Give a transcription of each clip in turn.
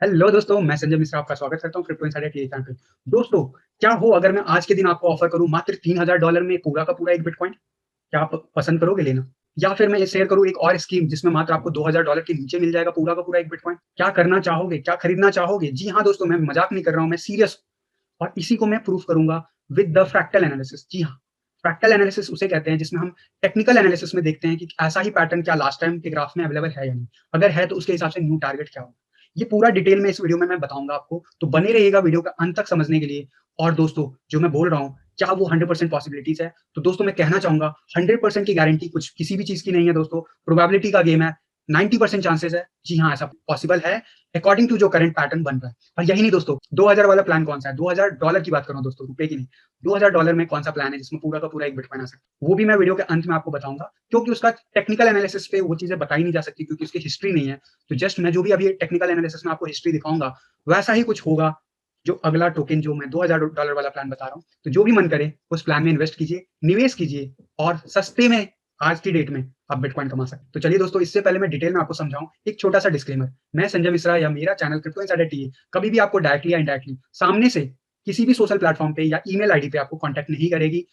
Hello दोस्तों, मैं संजय मिश्रा आपका स्वागत करता हूँ क्रिप्टो इनसाइडर टीवी चैनल पे। दोस्तों, क्या हो अगर मैं आज के दिन आपको ऑफर करूँ मात्र $3000 में पूरा का पूरा एक बिटकॉइन? क्या आप पसंद करोगे लेना? या फिर मैं ये शेयर करूँ एक और स्कीम जिसमें मात्र आपको $2000 के नीचे मिल जाएगा पूरा का पूरा एक बिटकॉइन? क्या करना चाहोगे? क्या खरीदना चाहोगे? जी हाँ दोस्तों, मैं मजाक नहीं कर रहा हूँ, मैं सीरियस। और इसी को मैं प्रूफ करूंगा विद द फ्रैक्टल एनालिसिस। जी हाँ, फ्रैक्टल एनालिसिस उसे कहते हैं जिसमें हम टेक्निकल एनालिसिस में देखते हैं कि ऐसा ही पैटर्न क्या लास्ट टाइम के ग्राफ में अवेलेबल है या नहीं। अगर है तो उसके हिसाब से न्यू टारगेट क्या होगा, ये पूरा डिटेल में इस वीडियो में मैं बताऊंगा आपको। तो बने रहिएगा वीडियो का अंत तक समझने के लिए। और दोस्तों, जो मैं बोल रहा हूँ क्या वो 100% पॉसिबिलिटीज है? तो दोस्तों मैं कहना चाहूंगा 100% की गारंटी कुछ किसी भी चीज की नहीं है दोस्तों। प्रोबेबिलिटी का गेम है। 90% चांसेस है। जी हाँ, ऐसा पॉसिबल है अकॉर्डिंग टू जो करंट पैटर्न बन रहा है। और यही नहीं दोस्तों, 2000 वाला प्लान कौन सा है? $2000 की बात कर रहा हूँ दोस्तों, रुपए की नहीं। $2000 में कौन सा प्लान है जिसमें पूरा का पूरा एक बिटकॉइन आ सकता है? वो भी मैं वीडियो के अंत में आपको बताऊंगा, क्योंकि उसका टेक्निकल एनालिसिस पे वो चीजें बताई नहीं जा सकती क्योंकि उसकी हिस्ट्री नहीं है। तो जस्ट मैं जो भी अभी टेक्निकल एनालिसिस में आपको हिस्ट्री दिखाऊंगा वैसा ही कुछ होगा। जो अगला टोकन जो मैं $2000 वाला प्लान बता रहा हूँ, तो जो भी मन करे उस प्लान में इन्वेस्ट कीजिए, निवेश कीजिए और सस्ते में आज की डेट में आप बिटकॉइन कमा सकते हैं। तो चलिए दोस्तों, इससे पहले मैं डिटेल में आपको समझाऊं, एक छोटा सा डिस्क्लेमर। मैं संजय मिश्रा या मेरा चैनल क्रिप्टो इनसाइडर टीवी कभी भी आपको डायरेक्टली या इनडायरेक्टली सामने से किसी भी सोशल प्लेटफॉर्म पे या ईमेल आईडी पे आपको कांटेक्ट नहीं करेगी।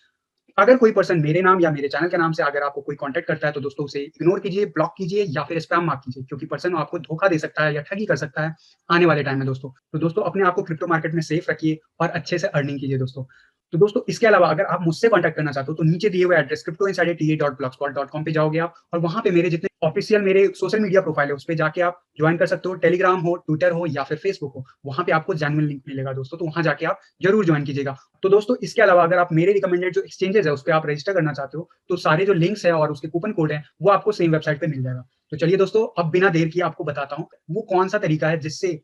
अगर कोई पर्सन मेरे नाम या मेरे चैनल के नाम से अगर आपको कोई कांटेक्ट करता है तो दोस्तों उसे इग्नोर कीजिए, ब्लॉक कीजिए या फिर स्पैम मार्क कीजिए, क्योंकि पर्सन आपको धोखा दे सकता है या ठगी कर सकता है आने वाले टाइम में दोस्तों। तो दोस्तों, अपने आप को क्रिप्टो मार्केट में सेफ रखिए और अच्छे से अर्निंग कीजिए दोस्तों। तो दोस्तों, इसके अलावा अगर आप मुझसे कांटेक्ट करना चाहते हो तो नीचे दिए हुए एड्रेस cryptoinsiderta.blogspot.com पे जाओगे आप, और वहां पे मेरे जितने ऑफिशियल मेरे सोशल मीडिया प्रोफाइल है उस पे जाके आप ज्वाइन कर सकते हो। टेलीग्राम हो, ट्विटर हो या फिर फेसबुक हो, वहां पे आपको जेन्युइन लिंक मिलेगा दोस्तों, तो वहां जाके आप जरूर ज्वाइन कीजिएगा। तो दोस्तों, इसके अलावा अगर आप मेरे रिकमेंडेड जो एक्सचेंजेस है उस पर आप रजिस्टर करना चाहते हो तो सारे जो लिंक्स है और उसके कूपन कोड है वो आपको सेम वेबसाइट पे मिल जाएगा। तो चलिए दोस्तों, अब बिना देर किए आपको बताता हूँ वो कौन सा तरीका है जिससे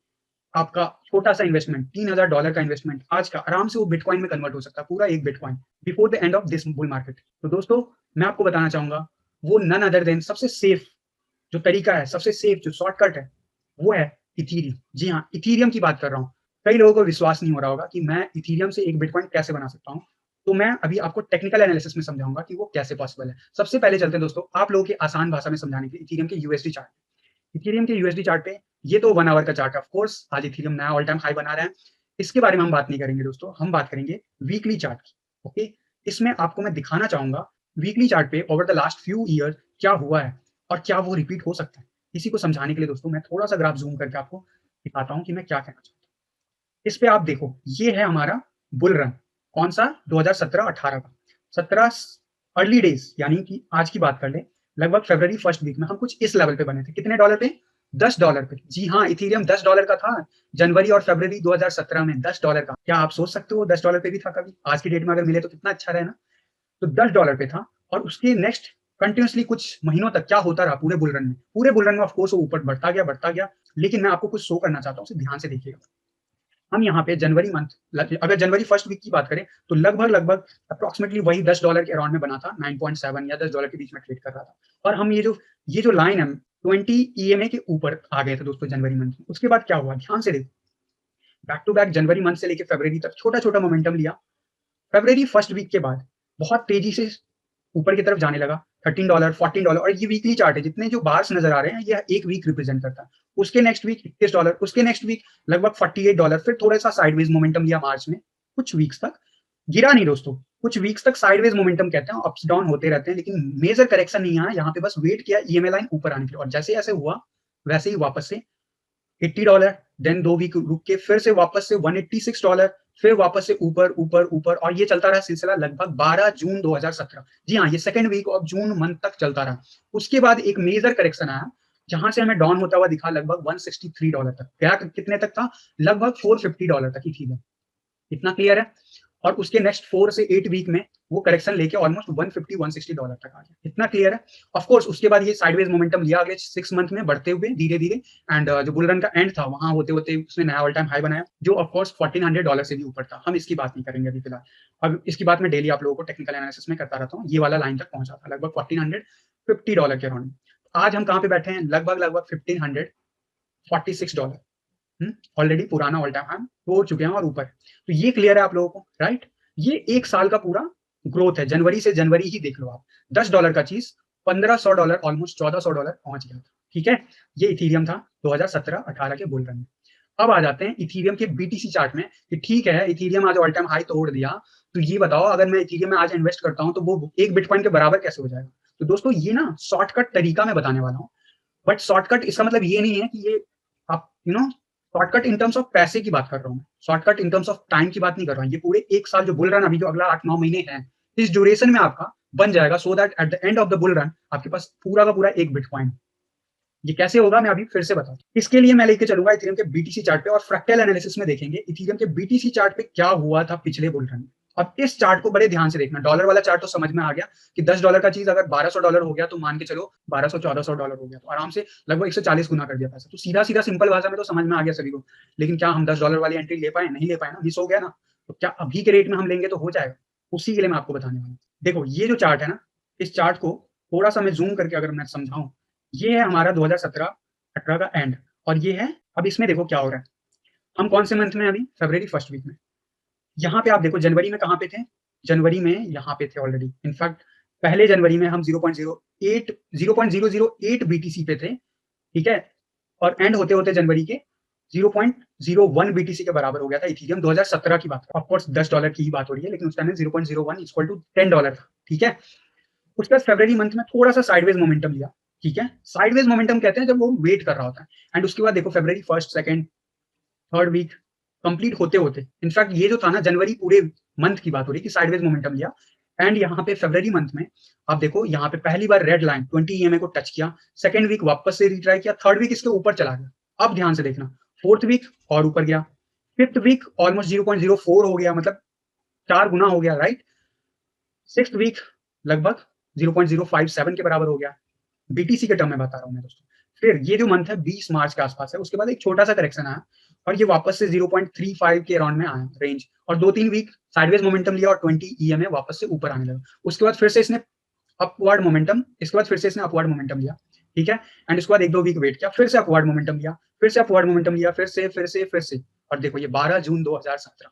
आपका छोटा सा इन्वेस्टमेंट $3000 का इन्वेस्टमेंट आज का आराम से वो बिटकॉइन में कन्वर्ट हो सकता है, पूरा एक bitcoin before the end of this bull market. तो दोस्तों, मैं आपको बताना चाहूंगा वो नन अदर देन सबसे सेफ जो तरीका है, सबसे सेफ जो शॉर्टकट है वो है इथीरियम। जी हाँ, इथीरियम की बात कर रहा हूँ। कई लोगों को विश्वास नहीं हो रहा होगा कि मैं इथीरियम से एक बिटकॉइन कैसे बना सकता हूँ। तो मैं अभी आपको टेक्निकल एनालिसिस में समझाऊंगा कि वो कैसे पॉसिबल है। सबसे पहले चलते हैं दोस्तों, आप लोगों की आसान भाषा में समझाने के लिए इथीरियम के यूएसडी चार्ट। इथेरियम के यूएसडी चार्ट पे ये तो 1 आवर का चार्ट है। ऑफ कोर्स आज इथेरियम नया ऑल टाइम हाई बना रहा है। इसके बारे में हम बात नहीं करेंगे दोस्तों, हम बात करेंगे वीकली चार्ट की। ओके, इसमें आपको मैं दिखाना चाहूंगा वीकली चार्ट पे over the last few year क्या हुआ है और क्या वो रिपीट हो सकता है। इसी को समझाने के लिए दोस्तों मैं थोड़ा सा ग्राफ जूम करके आपको दिखाता हूँ कि मैं क्या कहना चाहता हूँ। इस पे आप देखो, ये है हमारा बुल रन। कौन सा? 2017-18 का। 17 अर्ली डेज यानी कि आज की बात कर ले, लगभग फरवरी फर्स्ट वीक में हम कुछ इस लेवल पे बने थे। कितने डॉलर पे? $10 पे। जी हाँ, इथेरियम $10 का था जनवरी और फरवरी 2017 में। $10 का। क्या आप सोच सकते हो $10 पे भी था कभी? आज की डेट में अगर मिले तो कितना अच्छा रहे ना। तो $10 पे था। और उसके नेक्स्ट कंटिन्यूसली कुछ महीनों तक क्या होता रहा पूरे बुल रन में? पूरे बुल रन में ऑफकोर्स वो ऊपर बढ़ता गया बढ़ता गया। लेकिन मैं आपको कुछ शो करना चाहता हूँ, ध्यान से देखिएगा। हम यहाँ पे जनवरी मंथ, अगर जनवरी फर्स्ट वीक की बात करें तो लगभग लगभग अप्रोक्सीमेटली वही $10 के अराउंड में बना था। 9.7 या $10 के बीच में ट्रेड कर रहा था। और हम ये जो लाइन है 20 ईएमए के ऊपर आ गए थे दोस्तों जनवरी मंथ में। उसके बाद क्या हुआ, ध्यान से देखो। बैक टू बैक जनवरी मंथ से लेकर फरवरी तक छोटा छोटा मोमेंटम लिया। फरवरी फर्स्ट वीक के बाद बहुत तेजी से ऊपर की तरफ जाने लगा। $13, $14, और ये वीकली चार्ट है। जितने जो बार्स नजर आ रहे हैं ये एक वीक रिप्रेजेंट करता है। उसके नेक्स्ट वीक $21, उसके नेक्स्ट वीक लगभग $48। फिर थोड़ा सा साइडवेज मोमेंटम लिया मार्च में। कुछ वीक्स तक गिरा नहीं दोस्तों, कुछ वीक्स तक साइडवेज मोमेंटम कहते हैं, अप्स डाउन होते रहते हैं, लेकिन मेजर करेक्शन नहीं आया। यहाँ पे बस वेट किया ईएमए लाइन ऊपर आने के लिए, और जैसे जैसे हुआ वैसे ही वापस से $80। देन 2 वीक रुक के फिर से वापस से $186, फिर वापस से ऊपर ऊपर ऊपर, और ये चलता रहा सिलसिला लगभग 12 जून 2017। जी हाँ, ये second week of June month तक चलता रहा। उसके बाद एक मेजर करेक्शन आया जहां से हमें डाउन होता हुआ दिखा लगभग $163 तक गया। कितने तक था? लगभग $450 तक ही थी। इतना क्लियर है? और उसके नेक्स्ट 4 से 8 वीक में वो करेक्शन लेके ऑलमोस्ट $150-160 तक आ गया। इतना क्लियर है? ऑफ कोर्स उसके बाद ये साइडवेज मोमेंटम लिया अगले 6 मंथ में बढ़ते हुए धीरे धीरे। एंड जो बुल रन का एंड था वहां होते होते उसने नया ऑल टाइम हाई बनाया, जो ऑफ कोर्स $1400 से भी ऊपर था। हम इसकी बात नहीं करेंगे अभी फिलहाल। अब इसकी बात मैं डेली आप लोगों को टेक्निकल एनालिसिस में करता रहता हूँ। ये वाला लाइन तक पहुंचा था लगभग $1450 के अराउंड। आज हम कहाँ पे बैठे हैं? लगभग लगभग $1546। ऑलरेडी पुराना ऑल टाइम हाई हो चुके हैं और ऊपर। तो ये क्लियर है आप लोगों को, राइट? ये एक साल का पूरा ग्रोथ है, जनवरी से जनवरी ही देख लो आप। $10 का चीज $1500, ऑलमोस्ट $1400 पहुंच गया था। ठीक है, ये इथीरियम था 2017-18 के बुल रन में। अब आ जाते हैं इथीरियम के बीटीसी चार्ट में कि ठीक है, इथीरियम आज ऑल टाइम हाई तोड़ दिया, तो ये बताओ अगर मैं इथीरियम में आज इन्वेस्ट करता हूँ तो वो एक बिटकॉइन के बराबर कैसे हो जाएगा। तो दोस्तों ये ना शॉर्टकट तरीका मैं बताने वाला हूँ, बट शॉर्टकट इसका मतलब ये नहीं है कि ये आप शॉर्टकट इन टर्म्स ऑफ पैसे की बात कर रहा हूँ, shortcut in terms of time की बात नहीं कर रहा हूँ। ये पूरे एक साल जो बुल रन अभी जो अगला 8-9 महीने है, इस ड्यूरेशन में आपका बन जाएगा, so that at the end of the bull run आपके पास पूरा का पूरा एक बिटकॉइन। ये कैसे होगा मैं अभी फिर से बताऊं। इसके लिए मैं लेके चलूंगा इथेरियम के बीटीसी चार्ट पे और फ्रैक्टल एनालिसिस में देखेंगे इथेरियम के बीटीसी चार्ट पे क्या हुआ था पिछले बुल रन में। अब इस चार्ट को बड़े ध्यान से देखना। डॉलर वाला चार्ट तो समझ में आ गया कि $10 का चीज अगर $1200 हो गया तो मान के चलो $1200-1400 हो गया, तो आराम से लगभग 140 गुना कर दिया पैसा। तो सीधा सीधा सिंपल भाषा में तो समझ में आ गया सभी को, लेकिन क्या हम $10 वाली एंट्री ले पाए? नहीं ले पाए ना, मिस हो गया ना। तो क्या अभी के रेट में हम लेंगे तो हो जाएगा? उसी के लिए मैं आपको बताने वाला हूँ। देखो ये जो चार्ट है ना, इस चार्ट को थोड़ा सा मैं जूम करके अगर मैं समझाऊं, ये है हमारा 2017-18 का एंड, और ये है अब इसमें देखो क्या हो रहा है। हम कौन से मंथ में अभी? फरवरी फर्स्ट वीक में। यहाँ पे आप देखो जनवरी में कहाँ पे थे? जनवरी में यहाँ पे थे ऑलरेडी। इनफैक्ट पहले जनवरी में हम 0.008 बीटीसी पे थे, ठीक है, और एंड होते होते जनवरी के 0.01 बीटीसी के बराबर हो गया था इथेरियम। 2017 की बात, ऑफकोर्स $10 की ही बात हो रही है, लेकिन उस टाइम में 0.01 इक्वल टू $10 था, ठीक है। उसके बाद फरवरी मंथ में थोड़ा सा साइडवेज मोमेंटम लिया, ठीक है। साइडवेज मोमेंटम कहते हैं जब वो वेट कर रहा होता है। एंड उसके बाद देखो फरवरी first, second, third week complete होते होते, इनफैक्ट ये जो था ना जनवरी पूरे मंथ की बात हो रही कि साइडवेज मोमेंटम लिया। एंड यहाँ पे फरवरी मंथ में आप देखो यहाँ पे पहली बार रेड लाइन 20 EMA को टच किया, सेकंड वीक वापस से रिट्राई किया, थर्ड वीक इसके ऊपर चला गया। अब ध्यान से देखना, फोर्थ वीक और ऊपर गया, फिफ्थ वीक ऑलमोस्ट 0.04 हो गया, मतलब 4 गुना हो गया, राइट। सिक्स्थ वीक लगभग 0.057 के बराबर हो गया, बीटीसी के टर्म में बता रहा हूँ मैं दोस्तों। फिर ये जो मंथ है 20 मार्च के आसपास है, उसके बाद एक छोटा सा करेक्शन आया और ये वापस से 0.35 के अराउंड में आया रेंज, और 2-3 वीक साइडवेज मोमेंटम लिया और 20 EMA वापस से ऊपर आने लगा। उसके बाद फिर से इसने अपवर्ड मोमेंटम, इसके बाद फिर से इसने अपवर्ड मोमेंटम लिया, ठीक है। एंड उसके बाद 1-2 वीक वेट किया, फिर से अपवर्ड मोमेंटम लिया, फिर से अपवर्ड मोमेंटम लिया, फिर से। और देखो ये 12 जून 2017,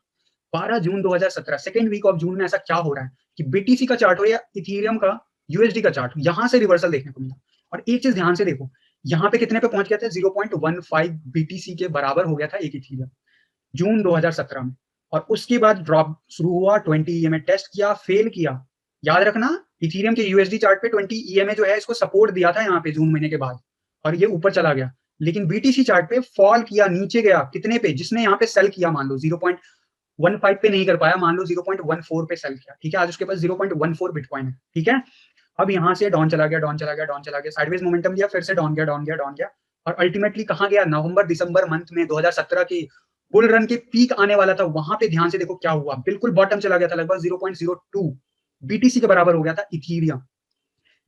12 जून 2017 सेकेंड वीक ऑफ जून में ऐसा क्या हो रहा है कि बीटीसी का चार्ट हो या इथेरियम का यूएसडी का चार्ट, यहां से रिवर्सल देखने को मिला। और एक चीज ध्यान से देखो, यहाँ पे कितने पे पहुंच गया था? 0.15 बीटीसी के बराबर हो गया था एक इथेरियम जून 2017 में। और उसके बाद ड्रॉप शुरू हुआ, 20 EMA टेस्ट किया, फेल किया। याद रखना इथेरियम के यूएसडी चार्ट पे 20 EMA जो है इसको सपोर्ट दिया था यहाँ पे जून महीने के बाद, और ये ऊपर चला गया। लेकिन बीटीसी चार्ट पे फॉल किया, नीचे गया, कितने पे? जिसने यहाँ पे सेल किया मान लो 0.15 पे नहीं कर पाया, मान लो 0.14 पे सेल किया, ठीक है। आज उसके पास 0.14 बिटकॉइन है, ठीक है। अब यहाँ से डाउन चला गया, डाउन चला गया, डाउन चला गया, साइडवेज मोमेंटम लिया, फिर से डाउन गया, डाउन गया, डाउन गया, और अल्टीमेटली कहाँ गया? नवंबर दिसंबर मंथ में 2017 की बुल रन के पीक आने वाला था, वहां पे ध्यान से देखो क्या हुआ, बिल्कुल बॉटम चला गया था, लगभग 0.02 बीटीसी के बराबर हो गया था इथेरियम।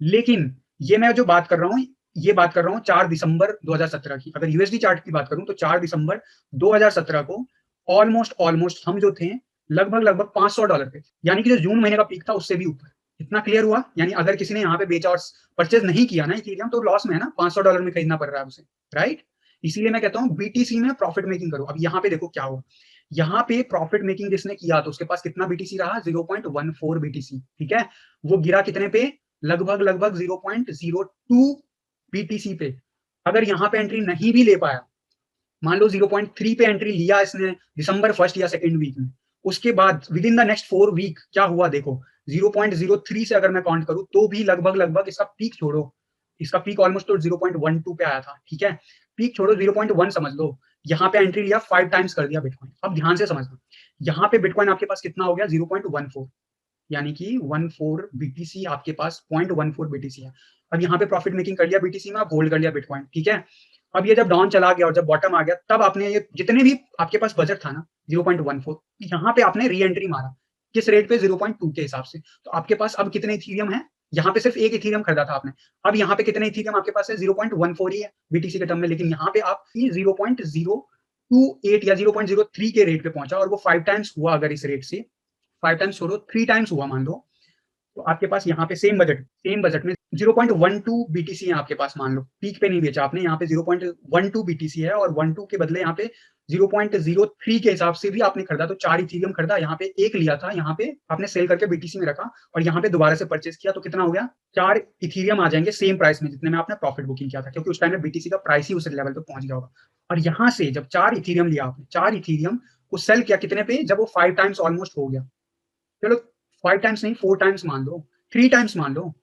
लेकिन ये मैं जो बात कर रहा हूँ, ये बात कर रहा हूँ 4 दिसंबर 2017 की। अगर यूएसडी चार्ट की बात करूं तो 4 दिसंबर 2017 को ऑलमोस्ट हम जो थे लगभग $500 पे, यानी कि जो जून महीने का पीक था उससे भी ऊपर। इतना क्लियर हुआ? यानी अगर किसी ने यहाँ पे बेचा और परचेज नहीं किया ना इथेरियम तो लॉस में है ना, $500 में खरीदना पड़ रहा है उसे, राइट। इसीलिए मैं कहता हूँ बीटीसी में प्रॉफिट मेकिंग करो। अब यहाँ पे देखो क्या हुआ, यहाँ पे प्रॉफिट मेकिंग जिसने किया तो उसके पास कितना बीटीसी रहा? 0.14 बीटीसी, ठीक है। वो गिरा कितने पे? लगभग 0.02 बीटीसी पे। अगर यहाँ पे एंट्री नहीं भी ले पाया, मान लो 0.3 पे एंट्री लिया इसने दिसंबर फर्स्ट या सेकंड वीक में, उसके बाद within the next 4 week क्या हुआ देखो, 0.03 से अगर मैं काउंट करूं तो भी लगभग इसका पीक छोड़ो, इसका पीक ऑलमोस्ट तो 0.12 पे आया था, ठीक है। पीक छोड़ो 0.1 समझ लो, यहाँ पे एंट्री लिया 5 टाइम्स कर दिया बिटकॉइन। अब ध्यान से समझना, यहाँ पे बिटकॉइन आपके पास कितना हो गया? 0.14, यानी कि 14 बीटीसी आपके पास, 0.14 बीटीसी है। अब यहाँ पे प्रॉफिट मेकिंग कर लिया बीटीसी में, आप होल्ड कर लिया बिटकॉइन, ठीक है। अब ये जब डाउन चला गया और जब बॉटम आ गया, तब आपने ये जितने भी आपके पास बजट था ना 0.14, यहाँ पे आपने री एंट्री मारा, किस रेट पे? 0.2 के हिसाब से। तो आपके पास अब कितने इथेरियम है? यहाँ पे सिर्फ एक इथेरियम खरीदा था आपने, अब यहाँ पे कितने इथेरियम आपके पास है? 0.14 ही है बीटीसी के टर्म में, लेकिन यहाँ पे आप 0.028 या 0.03 के रेट पे पहुंचा, और वो 5 टाइम्स हुआ। अगर इस रेट से 5 टाइम्स छोड़ो, 3 टाइम्स हुआ मान लो, तो आपके पास यहाँ पे सेम बजट में 0.12 बीटीसी है आपके पास, मान लो पीक पे नहीं बेचा आपने, यहाँ पे 0.12 बीटीसी है और 12 के बदले यहाँ पे 0.03 के हिसाब से भी आपने खरीदा, तो 4 इथेरियम खरीदा, यहाँ पे एक लिया था, यहाँ पे आपने सेल करके बीटीसी में रखा और यहाँ पे दोबारा से परचेज किया, तो कितना हो गया, 4 इथेरियम आ जाएंगे सेम प्राइस में जितने में आपने प्रॉफिट बुकिंग किया था, क्योंकि उस टाइम में बीटीसी का प्राइस ही उस लेवल पे पहुंच गया होगा। और यहाँ से जब 4 इथेरियम लिया आपने, 4 इथेरियम को सेल किया कितने पे, जब वो 5 टाइम्स ऑलमोस्ट हो गया, चलो 5 टाइम्स नहीं 4 टाइम्स मान लो, 3 टाइम्स मान लो,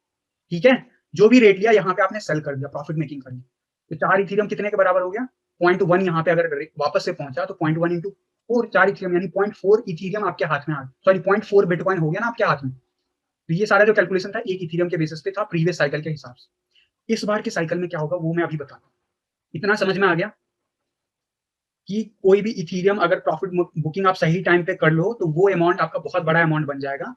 ठीक है, जो भी रेट लिया यहाँ पे आपने सेल कर दिया, प्रॉफिट मेकिंग कर ली, तो 4 इथेरियम कितने के बराबर हो गया, 0.1, यहाँ पे अगर वापस से पहुंचा तो 0.1 इंटू 4, 4 इथेरियम यानी 0.4 इथेरियम आपके हाथ में आ, सॉरी 0.4 बिटकॉइन हो गया ना आपके हाथ में। तो ये सारा जो कैलकुलेशन था एक इथेरियम के बेसिस पे था प्रीवियस साइकिल के हिसाब से। इस बार के साइकिल में क्या होगा वो मैं अभी बताऊंगा। इतना समझ में आ गया कि कोई भी इथेरियम अगर प्रॉफिट बुकिंग आप सही टाइम पे कर लो तो वो अमाउंट आपका बहुत बड़ा अमाउंट बन जाएगा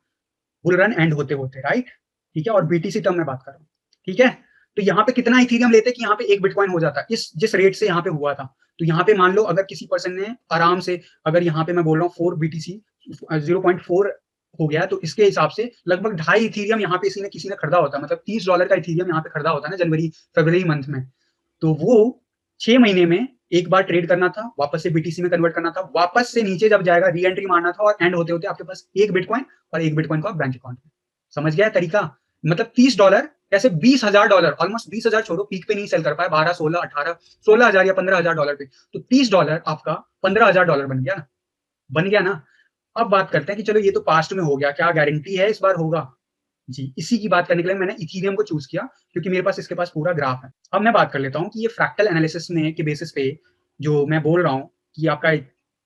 बुल रन एंड होते होते, राइट, ठीक है। और बीटीसी टर्म में बात कर रहा हूँ, ठीक है। तो यहाँ पे कितना इथेरियम लेते कि यहाँ पे एक बिटकॉइन हो जाता इस जिस रेट से यहाँ पे हुआ था, तो यहाँ पे मान लो अगर किसी पर्सन ने आराम से, अगर यहाँ पे मैं बोल रहा हूँ 4 बीटीसी 0.4 हो गया, तो इसके हिसाब से लगभग 2.5 इथेरियम यहाँ पे किसी ने खरीदा होता, मतलब $30 का इथेरियम यहाँ पे खरीदा होता ना जनवरी फरवरी मंथ में, तो वो 6 महीने में एक बार ट्रेड करना था, वापस से बीटीसी में कन्वर्ट करना था, वापस से नीचे जब जाएगा री एंट्री मारना था, और एंड होते होते आपके पास एक बिटकॉइन, और एक बिटकॉइन को आप बैंक अकाउंट में। समझ गया तरीका, मतलब $30 कैसे $20,000, ऑलमोस्ट 20,000 छोड़ो, पीक पे नहीं सेल कर पाए, 12, 16, 18, 16,000 या $15,000 पे, तो $30 आपका $15,000 बन गया ना, बन गया ना। अब बात करते हैं कि चलो ये तो पास्ट में हो गया, क्या गारंटी है इस बार होगा, जी इसी की बात करने के लिए मैंने इथेरियम को चूज किया, क्योंकि मेरे पास इसके पास पूरा ग्राफ है। अब मैं बात कर लेता हूँ कि ये फ्रैक्टल एनालिसिस में के बेसिस पे जो मैं बोल रहा हूँ कि आपका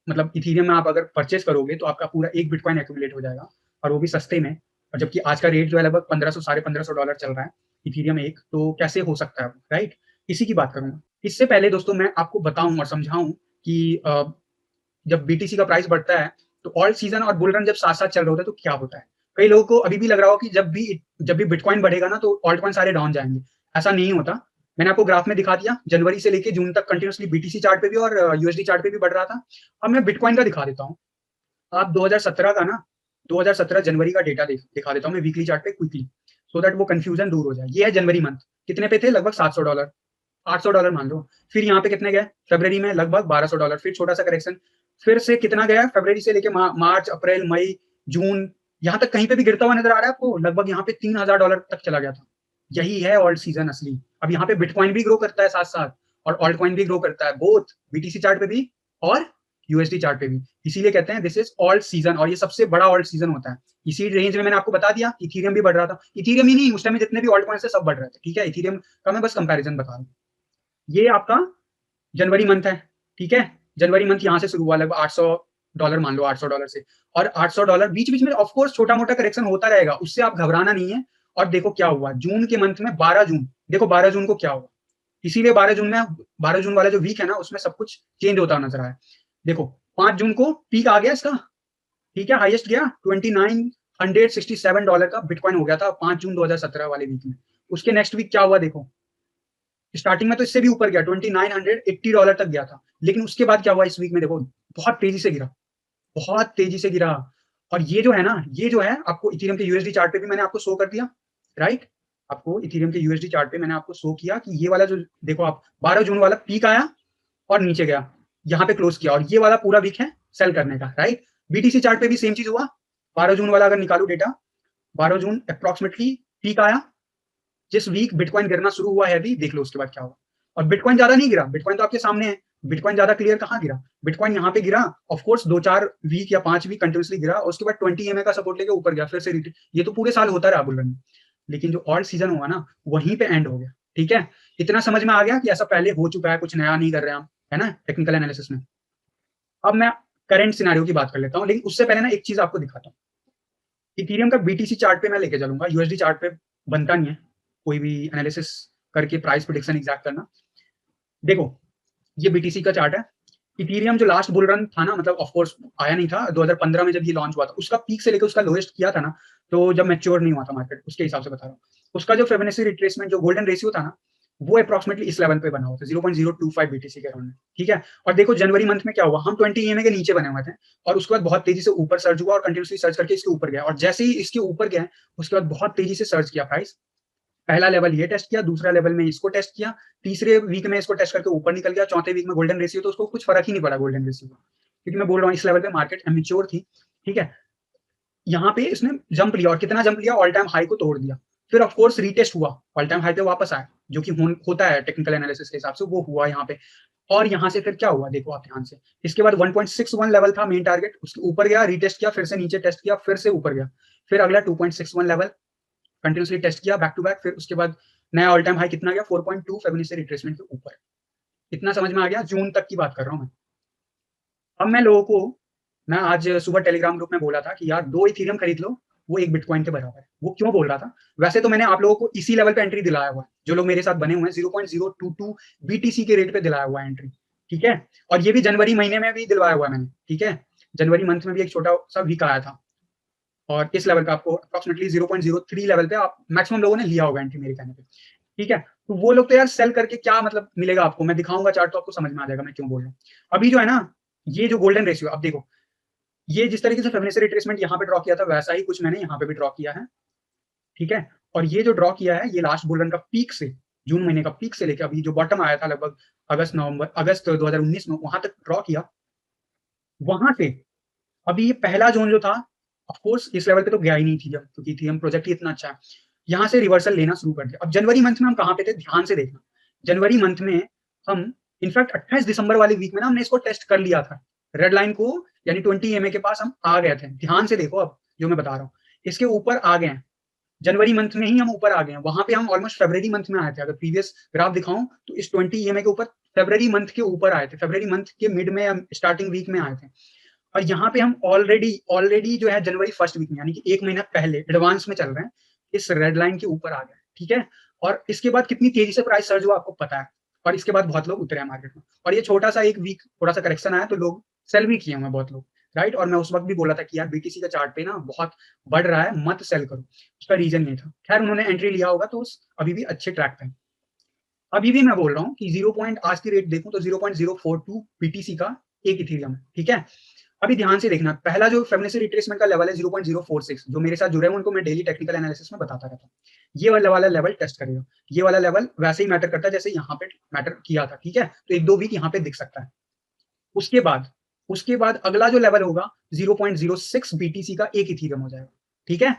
मतलब इथेरियम में आप अगर परचेस करोगे तो आपका पूरा एक बिटकॉइन एक्यूमुलेट हो जाएगा, और वो भी सस्ते में, और जबकि आज का रेट जो है लगभग 1500 $1,500 चल रहा है इथेरियम एक, तो कैसे हो सकता है, राइट, इसी की बात करूंगा। इससे पहले दोस्तों मैं आपको बताऊं और समझाऊं कि जब बीटीसी का प्राइस बढ़ता है तो ऑल सीजन और बुल रन जब साथ साथ चल रहे होते हैं तो क्या होता है। कई लोगों को अभी भी लग रहा हो कि जब भी बिटकॉइन बढ़ेगा ना तो ऑल्ट कॉइन सारे डाउन जाएंगे, ऐसा नहीं होता। मैंने आपको ग्राफ में दिखा दिया, जनवरी से लेके जून तक कंटिन्यूसली बीटीसी चार्ट पे भी और यूएसडी चार्ट पे भी बढ़ रहा था। अब मैं बिटकॉइन का दिखा देता हूँ, आप 2017 का ना, 2017 जनवरी का डेटा दिखा देता हूँ मैं वीकली चार्ट पे क्विकली, सो दैट वो कंफ्यूजन दूर हो जाए। ये है जनवरी मंथ, कितने पे थे, लगभग $700, $800 मान लो। फिर यहाँ पे कितने गए फरवरी में, लगभग $1,200, फिर छोटा सा करेक्शन, फिर से कितना गया फरवरी से लेके मार्च, अप्रैल, मई, जून, यहाँ तक कहीं पे भी गिरता हुआ नजर आ रहा है आपको, लगभग यहाँ पे $3,000 तक चला गया था। यही है ऑल्ट सीजन असली। अब यहाँ पे बिटकॉइन भी ग्रो करता है साथ साथ, और ऑल्ट कॉइन भी ग्रो करता है, बोथ बीटीसी चार्ट पे भी और यूएसडी चार्ट पे भी। इसीलिए कहते हैं दिस इज ऑल्ट सीजन, और ये सबसे बड़ा ऑल्ट सीजन होता है। इसी रेंज में मैंने आपको बता दिया इथेरियम भी बढ़ रहा था, इथेरियम ही नहीं, उस टाइम में जितने भी ऑल्ट कॉइन से सब बढ़ रहे थे, ठीक है। इथेरियम का मैं बस कंपैरिजन बता रहा हूँ। ये आपका जनवरी मंथ है, ठीक है। जनवरी मंथ यहाँ से शुरू हुआ लगभग $800 मान लो, $800 से, और $800 बीच बीच में ऑफकोर्स छोटा मोटा करेक्शन होता रहेगा, उससे आप घबराना नहीं है। और देखो क्या हुआ जून के मंथ में, 12 जून, देखो 12 जून को क्या हुआ, इसीलिए 12 जून में, 12 जून वाला जो वीक है ना उसमें सब कुछ चेंज होता नजर आया। देखो 5 जून को पीक आ गया इसका, ठीक है, हाईएस्ट गया $2,967 का बिटकॉइन हो गया था 5 जून 2017 वाले वीक में। उसके नेक्स्ट वीक क्या हुआ देखो, स्टार्टिंग में तो इससे भी ऊपर गया, $2,980 तक गया था, लेकिन उसके बाद क्या हुआ इस वीक में देखो, बहुत तेजी से गिरा, बहुत तेजी से गिरा। और ये जो है ना, ये जो है आपको इथेरियम के यूएसडी चार्ट पे भी मैंने आपको शो कर दिया, राइट, आपको इथेरियम के यूएसडी चार्ट पे मैंने आपको शो किया कि ये वाला जो देखो आप 12 जून वाला पीक आया और नीचे गया, यहाँ पे क्लोज किया, और ये वाला पूरा वीक है सेल करने का, राइट। बीटीसी चार्ट पे भी सेम चीज हुआ, 12 जून वाला अगर निकालू डेटा, 12 जून अप्रोक्सीमेटली पीक आया, जिस वीक बिटकॉइन गिरना शुरू हुआ है अभी, देख लो उसके बाद क्या हुआ। और बिटकॉइन ज्यादा नहीं गिरा, बिटकॉइन तो आपके सामने है, बिटकॉइन ज्यादा क्लियर कहाँ गिरा, बिटकॉइन यहाँ पे गिरा, ऑफकोर्स 2-4 वीक या 5 वीक कंटिन्यूसली गिरा, और उसके बाद 20 EMA का सपोर्ट लेके ऊपर गया, फिर से ये तो पूरे साल होता रहा बुल रन, लेकिन जो ऑल्ट सीजन हुआ ना वहीं पे एंड हो गया, ठीक है। इतना समझ में आ गया कि ऐसा पहले हो चुका है, कुछ नया नहीं कर रहे हम, है ना, टेक्निकल एनालिसिस में। अब मैं करंट सिनेरियो की बात कर लेता हूँ, लेकिन उससे पहले ना एक चीज आपको दिखाता हूँ। इथेरियम का बीटीसी चार्ट पे मैं लेके चलूंगा, यूएसडी चार्ट पे बनता नहीं है कोई भी एनालिसिस करके प्राइस प्रेडिक्शन एग्जैक्ट करना। देखो ये बीटीसी का चार्ट है, इथेरियम जो लास्ट बुल रन था ना, मतलब ऑफ कोर्स आया नहीं था 2015 में जब ये लॉन्च हुआ था, उसका पीक से लेकर उसका लोएस्ट किया था ना, तो जब मैच्योर नहीं हुआ था मार्केट, उसके हिसाब से बता रहा हूँ। उसका जो फिबोनाची रिट्रेसमेंट जो गोल्डन रेशियो था ना, वो अप्रोक्सीमेटली इस लेवल पे बना हुआ था 0.025 बीटीसी के अराउंड में, ठीक है। और देखो जनवरी मंथ में क्या हुआ, हम 20 EMA के नीचे बने हुए थे, और उसके बाद बहुत तेजी से ऊपर सर्ज हुआ और कंटिन्यूसली सर्च करके इसके ऊपर गया, और जैसे ही इसके ऊपर गया उसके बाद बहुत तेजी से सर्च किया प्राइस, पहला लेवल ये टेस्ट किया, दूसरा लेवल में इसको टेस्ट किया, तीसरे वीक में इसको टेस्ट करके ऊपर निकल गया, चौथे वीक में गोल्डन रेशियो, तो उसको कुछ फर्क ही नहीं पड़ा गोल्डन रेशियो का, क्योंकि मैं बोल रहा हूँ इस लेवल पे मार्केट इमेच्योर थी, ठीक है। यहाँ पे इसने जंप लिया, और कितना जंप लिया, ऑल टाइम हाई को तोड़ दिया, फिर ऑफ कोर्स रीटेस्ट हुआ, ऑल टाइम हाई पे वापस आया, जो कि होता है टेक्निकल एनालिसिस के हिसाब से, वो हुआ यहाँ पे। और यहाँ से फिर क्या हुआ देखो आप ध्यान से, इसके बाद 1.61 लेवल था मेन टारगेट, उसके ऊपर गया, रीटेस्ट किया, फिर से नीचे टेस्ट किया, फिर से ऊपर गया, फिर अगला 2.61 लेवल कंटिन्यूसली टेस्ट किया बैक टू बैक, फिर उसके बाद नया ऑल टाइम हाई कितना गया, 4.2 फेब्रुअरी रिट्रेसमेंट के ऊपर। इतना समझ में आ गया, जून तक की बात कर रहा हूँ मैं। अब मैं लोगों को, मैं आज सुबह टेलीग्राम ग्रुप में बोला था कि यार 2 इथेरियम खरीद लो, वो 1 बिटकॉइन के बराबर है। वो क्यों बोल रहा था, वैसे तो मैंने आप लोगों को इसी लेवल पे एंट्री दिलाया हुआ है, जो लोग मेरे साथ बने हुए हैं 0.022 बीटीसी के रेट पे दिलाया हुआ है एंट्री, ठीक है। और ये भी जनवरी महीने में भी दिलवाया हुआ है मैंने, ठीक है। जनवरी मंथ में भी एक छोटा सा वीक आया था, और इस लेवल का आपको अप्रोक्सीमेटली 0.03 लेवल पे आप मैक्सिमम लोगों ने लिया होगा एंट्री मेरे कहने पे, ठीक है। तो वो लोग तो यार सेल करके क्या मतलब मिलेगा आपको, मैं दिखाऊंगा चार्ट तो आपको समझ में आ जाएगा मैं क्यों बोल रहा हूँ। अभी जो है ना, ये जो गोल्डन रेशियो, अब देखो, ये जिस तरीके से फेब्रुअरी रिट्रेसमेंट यहाँ पे ड्रॉ किया था, वैसा ही कुछ मैंने यहाँ पे भी ड्रॉ किया है, ठीक है। और ये जो ड्रॉ किया है, ये लास्ट बुल रन का पीक से, जून महीने का पीक से लेकर अभी जो बॉटम आया था लगभग अगस्त 2019 में, वहां तक ड्रॉ किया। वहां से अभी ये पहला जोन जो था, ऑफ कोर्स इस लेवल पे तो गया ही नहीं थी, क्योंकि थीम प्रोजेक्ट ही इतना अच्छा है। यहाँ से रिवर्सल लेना शुरू कर दिया। अब जनवरी मंथ में हम कहाँ पे थे, ध्यान से देखना। जनवरी मंथ में हम इनफैक्ट 28 दिसंबर वाली वीक में ना हमने इसको टेस्ट कर लिया था, रेड लाइन को, यानी 20 EMA के पास हम आ गए थे। ध्यान से देखो अब जो मैं बता रहा हूँ, इसके ऊपर आ गए हैं, जनवरी मंथ में ही हम ऊपर आ गए हैं। वहां पे हम ऑलमोस्ट फरवरी मंथ में आए थे, अगर प्रीवियस ग्राफ दिखाऊं तो इस 20 EMA के ऊपर फरवरी मंथ के ऊपर आए थे, फरवरी मंथ के मिड में हम स्टार्टिंग वीक में आए थे। और यहाँ पे हम ऑलरेडी जो है जनवरी फर्स्ट वीक में, यानी कि 1 महीना पहले एडवांस में चल रहे हैं, इस रेड लाइन के ऊपर आ गए, ठीक है। और इसके बाद कितनी तेजी से प्राइस सर्ज हुआ आपको पता है, और इसके बाद बहुत लोग उतरे हैं मार्केट में, और ये छोटा सा एक वीक थोड़ा सा करेक्शन आया तो लोग सेल भी किए हैं बहुत लोग, राइट। और मैं उस वक्त भी बोला था कि यार बीटीसी का चार्ट पे ना बहुत बढ़ रहा है, मत सेल करो, उसका रीजन नहीं था। खैर उन्होंने एंट्री लिया होगा तो अभी भी अच्छे ट्रैक पे। अभी भी मैं बोल रहा हूँ कि 0 पॉइंट आज की रेट देखूं तो 0.042 बीटीसी का एक इथेरियम है, ठीक है। अभी ध्यान से देखना, पहला जो फेब्रुअरी रिट्रेसमेंट का लेवल है 0.046, जो मेरे साथ जुड़े हैं उनको मैं डेली टेक्निकल एनालिसिस में बताता रहता हूँ, ये वाला लेवल टेस्ट करेगा। ये वाला लेवल वैसे ही मैटर करता है जैसे यहाँ पे मैटर किया था, ठीक है। तो 1-2 वीक यहाँ पे दिख सकता है। उसके बाद अगला जो लेवल होगा 0.06 बीटीसी का एक इथेरियम हो जाएगा, ठीक है।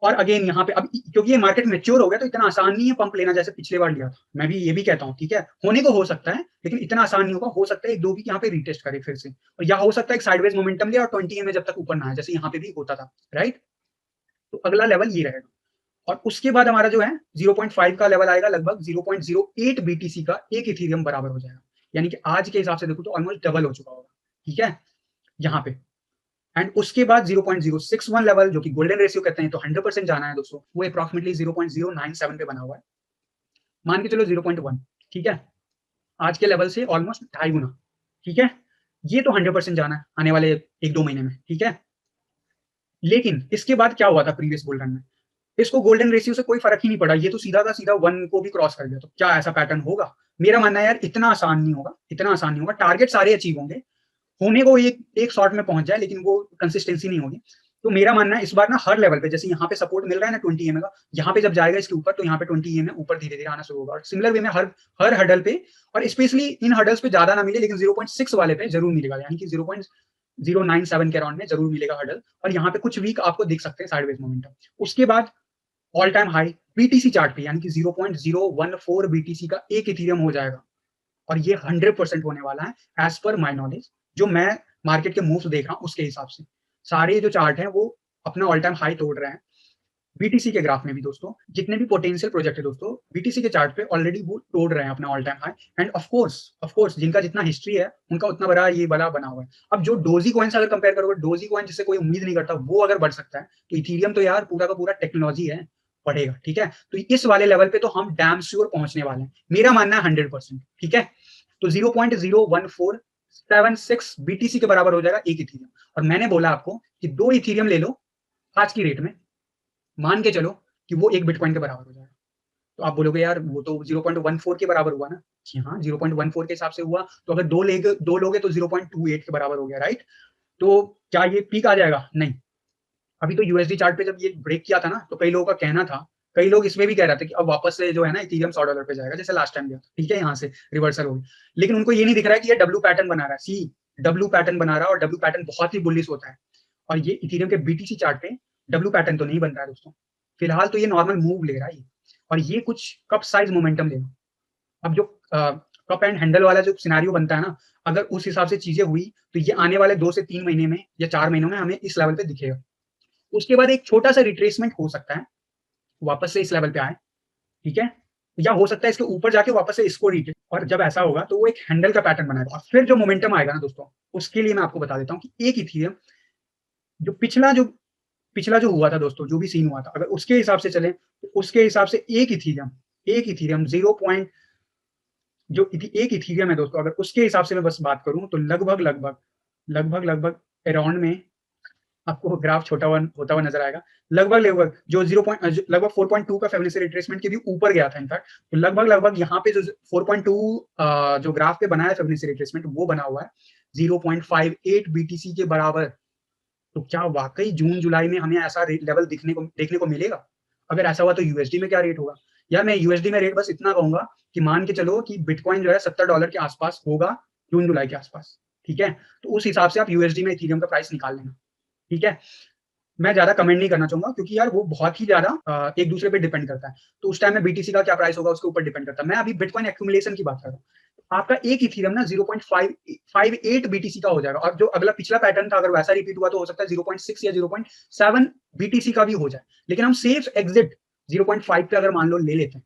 और अगेन यहाँ पे अब क्योंकि ये मार्केट मेच्योर हो गया तो इतना आसान नहीं है पंप लेना जैसे पिछले बार लिया था, मैं भी ये भी कहता हूँ, ठीक है। होने को हो सकता है लेकिन इतना आसान नहीं होगा, हो सकता है 1-2 वीक यहाँ पे रीटेस्ट करे फिर से, और या हो सकता है एक साइडवेज मोमेंटम ले और 20 में जब तक ऊपर ना आए, जैसे यहाँ पे भी होता था, राइट। तो अगला लेवल ये रहेगा। और उसके बाद हमारा जो है 0.5 का लेवल आएगा, लगभग 0.08 बीटीसी का एक इथेरियम बराबर हो जाएगा, यानी कि आज के हिसाब से देखो तो ऑलमोस्ट डबल हो चुका होगा, ठीक है, यहाँ पे। एंड उसके बाद 0.061 लेवल, जो कि गोल्डन रेशियो कहते हैं, तो 100% जाना है दोस्तों, वो अप्रॉक्सिमेटली 0.097 पे बना हुआ है, मान के चलो 0.1, ठीक है। आज के लेवल से ऑलमोस्ट 2.5 गुना, ठीक है। ये तो 100% जाना है आने वाले 1-2 महीने में, ठीक है। लेकिन इसके बाद क्या हुआ था प्रीवियस बुल रन में, इसको गोल्डन रेशियो से कोई फर्क ही नहीं पड़ा, ये तो सीधा का सीधा 1 को भी क्रॉस कर गया। तो क्या ऐसा पैटर्न होगा? मेरा मानना है यार इतना आसान नहीं होगा, इतना आसान नहीं होगा। टारगेट सारे अचीव होंगे, होने को एक शॉर्ट में पहुंच जाए, लेकिन वो कंसिस्टेंसी नहीं होगी। तो मेरा मानना है इस बार ना हर लेवल पे, जैसे यहाँ पे सपोर्ट मिल रहा है ना 20 EMA का, यहाँ पे जब जाएगा इसके ऊपर तो यहाँ पे 20 EMA ऊपर धीरे धीरे आना शुरू होगा, और सिमिलर वे में हर हडल पे, और स्पेशली इन हडल्स पे ज्यादा ना मिले लेकिन 0.6 वाले पे जरूर मिलेगा, यानी कि 0.097 के अराउंड में जरूर मिलेगा हडल, और यहाँ पे कुछ वीक आपको दिख सकते हैं साइडवेज मोमेंटम। उसके बाद all time high BTC chart पे, यानी कि 0.014 बीटीसी का एक इथेरियम हो जाएगा, और ये 100% होने वाला है एज पर माय नॉलेज, जो मैं मार्केट के मूव्स देख रहा हूँ उसके हिसाब से। सारे जो चार्ट हैं वो अपना ऑल टाइम हाई तोड़ रहे हैं। बीटीसी के ग्राफ में भी दोस्तों जितने भी पोटेंशियल प्रोजेक्ट है दोस्तों, बीटीसी के चार्ट पे ऑलरेडी वो तोड़ रहे हैं अपना all time high. End of course जिनका जितना हिस्ट्री है उनका उतना बड़ा ये बड़ा बना हुआ है। अब जो डोजी कॉइन से अगर कंपेयर करोगे, डोजी कॉइन जिससे कोई उम्मीद नहीं करता, वो अगर बढ़ सकता है तो इथेरियम तो यार पूरा का पूरा टेक्नोलॉजी है, बढ़ेगा, ठीक है। तो इस वाले लेवल पे तो हम डैम श्योर पहुंचने वाले हैं, मेरा मानना है 100%, ठीक है। तो 0.01476 बीटीसी के बराबर हो जाएगा एक इथेरियम। और मैंने बोला आपको कि 2 इथेरियम ले लो आज की रेट में, मान के चलो कि वो एक बिटकॉइन के बराबर हो जाएगा। तो आप बोलोगे यार वो तो 0.14 के बराबर हुआ ना, जी हाँ 0.14 के हिसाब से हुआ, तो अगर दो लोगे तो 0.28 के बराबर हो गया, राइट। तो क्या ये पीक आ जाएगा? नहीं। अभी तो यूएसडी चार्ट पे जब ये ब्रेक किया था ना, तो कई लोगों का कहना था, कई लोग इसमें भी कह रहे थे कि अब वापस से जो है ना इथेरियम $100 पे जाएगा जैसे लास्ट टाइम गया, ठीक है, यहाँ से रिवर्सल होगी, लेकिन उनको ये नहीं दिख रहा है कि ये डब्ल्यू पैटर्न बना रहा है, सी डब्ल्यू पैटर्न बना रहा है, और डब्ल्यू पैटर्न बहुत ही बुलिश होता है, और ये इथेरियम के बीटीसी चार्ट पे डब्ल्यू पैटर्न तो नहीं बन रहा है दोस्तों, फिलहाल तो ये नॉर्मल मूव ले रहा है, और ये कुछ कप साइज मोमेंटम लेगा। अब जो कप एंड हैंडल वाला जो सिनेरियो बनता है ना, अगर उस हिसाब से चीजें हुई तो ये आने वाले 2 से 3 महीने में या 4 महीनों में हमें इस लेवल पे दिखेगा। उसके बाद एक छोटा सा रिट्रेसमेंट हो सकता है, वापस से इस लेवल पे आए, ठीक है, या हो सकता है इसके ऊपर जाके वापस से इसको रिट्रेस, और जब ऐसा होगा तो वो एक हैंडल का पैटर्न बनाएगा, और फिर जो मोमेंटम आएगा ना दोस्तों, उसके लिए मैं आपको बता देता हूँ कि एक इथेरियम जो पिछला जो हुआ था दोस्तों, जो भी सीन हुआ था, अगर उसके हिसाब से चले तो उसके हिसाब से एक इथेरियम 0. एक इथेरियम है दोस्तों, अगर उसके हिसाब से मैं बस बात करूं तो लगभग अराउंड में आपको ग्राफ छोटा होता हुआ नजर आएगा, लगभग जो 4.2 का फेमिनिस्ट रिट्रेसमेंट के भी ऊपर गया था इनफैक्ट, तो लगभग यहाँ पे जो 4.2 जो ग्राफ पे बनाया फेमिनिस्ट रिट्रेसमेंट वो बना हुआ है 0.58 बीटीसी के बराबर। तो क्या वाकई जून जुलाई में हमें ऐसा लेवल देखने को मिलेगा? अगर ऐसा हुआ तो यूएसडी में क्या रेट होगा? यार मैं यूएसडी में रेट बस इतना कहूंगा कि मान के चलो कि बिटकॉइन जो है $70 के आसपास होगा जून जुलाई के आसपास, ठीक है, तो उस हिसाब से आप यूएसडी में इथेरियम का प्राइस निकाल लेना, ठीक है। मैं ज्यादा कमेंट नहीं करना चाहूंगा क्योंकि यार वो बहुत ही ज्यादा एक दूसरे पे डिपेंड करता है, तो उस टाइम में बीटीसी का क्या प्राइस होगा उसके ऊपर डिपेंड करता है। मैं अभी बिटकॉइन एक्यूमुलेशन की बात कर रहा हूँ, आपका एक इथेरियम ना 0.58 बीटीसी का हो जाएगा, और जो अगला पिछला पैटर्न था अगर वैसा रिपीट हुआ तो हो सकता है 0.6 या 0.7 बीटीसी का भी हो जाए, लेकिन हम सेफ एग्जिट 0.5 पे अगर मान लो ले लेते हैं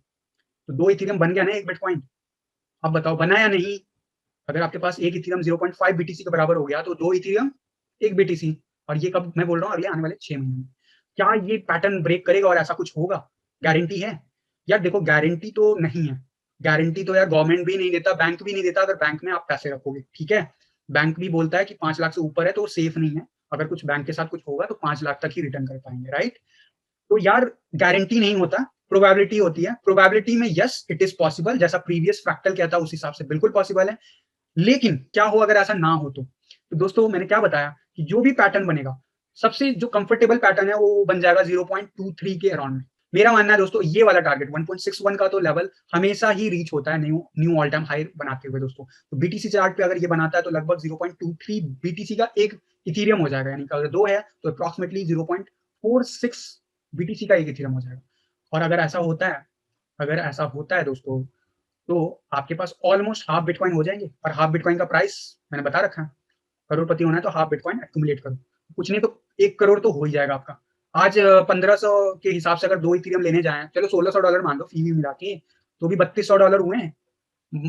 तो 2 इथेरियम बन गया ना एक बिटकॉइन। अब बताओ बना या नहीं? अगर आपके पास एक इथेरियम 0.5 बीटीसी के बराबर हो गया तो 2 इथेरियम 1 बीटीसी, और ये कब मैं बोल रहा हूँ अगले आने वाले 6 महीने में। क्या ये पैटर्न ब्रेक करेगा और ऐसा कुछ होगा? गारंटी है? यार देखो गारंटी तो नहीं है, गारंटी तो यार गवर्नमेंट भी नहीं देता, बैंक भी नहीं देता, अगर बैंक में आप पैसे रखोगे, ठीक है, बैंक भी बोलता है कि 5 लाख से ऊपर है तो सेफ नहीं है, अगर कुछ बैंक के साथ कुछ होगा तो 5 लाख तक ही रिटर्न कर पाएंगे, राइट। तो यार गारंटी नहीं होता, प्रोबेबिलिटी होती है, प्रोबेबिलिटी में यस इट इज पॉसिबल, जैसा प्रीवियस फ्रैक्टल कहता है उस हिसाब से बिल्कुल पॉसिबल है, लेकिन क्या हो अगर ऐसा ना हो तो दोस्तों मैंने क्या बताया कि जो भी पैटर्न बनेगा सबसे जो कंफर्टेबल पैटर्न है वो बन जाएगा 0.23 के अराउंड में। मेरा मानना है दोस्तों ये वाला टारगेट 1.61 का तो लेवल हमेशा ही रीच होता है न्यू ऑल टाइम हाई बनाते हुए दोस्तों। तो बीटीसी चार्ट पे अगर ये बनाता है तो लगभग 0.23 बीटीसी का एक इथेरियम हो जाएगा, यानी कि अगर 2 है तो अप्रॉक्सिमेटली 0.46 बीटीसी का एक इथेरियम हो जाएगा। और अगर ऐसा होता है दोस्तों तो आपके पास ऑलमोस्ट हाफ बिटकॉइन हो जाएंगे, और हाफ बिटकॉइन का प्राइस मैंने बता रखा है, करोड़पति होना है तो हाफ बिटकॉइन एक्यूमुलेट करो, कुछ नहीं तो 1 करोड़ तो हो ही जाएगा आपका। आज 1500 के हिसाब से अगर 2 इथेरियम लेने जाए, चलो $1600 मान लो फी भी मिला के, तो भी $3200 हुए हैं।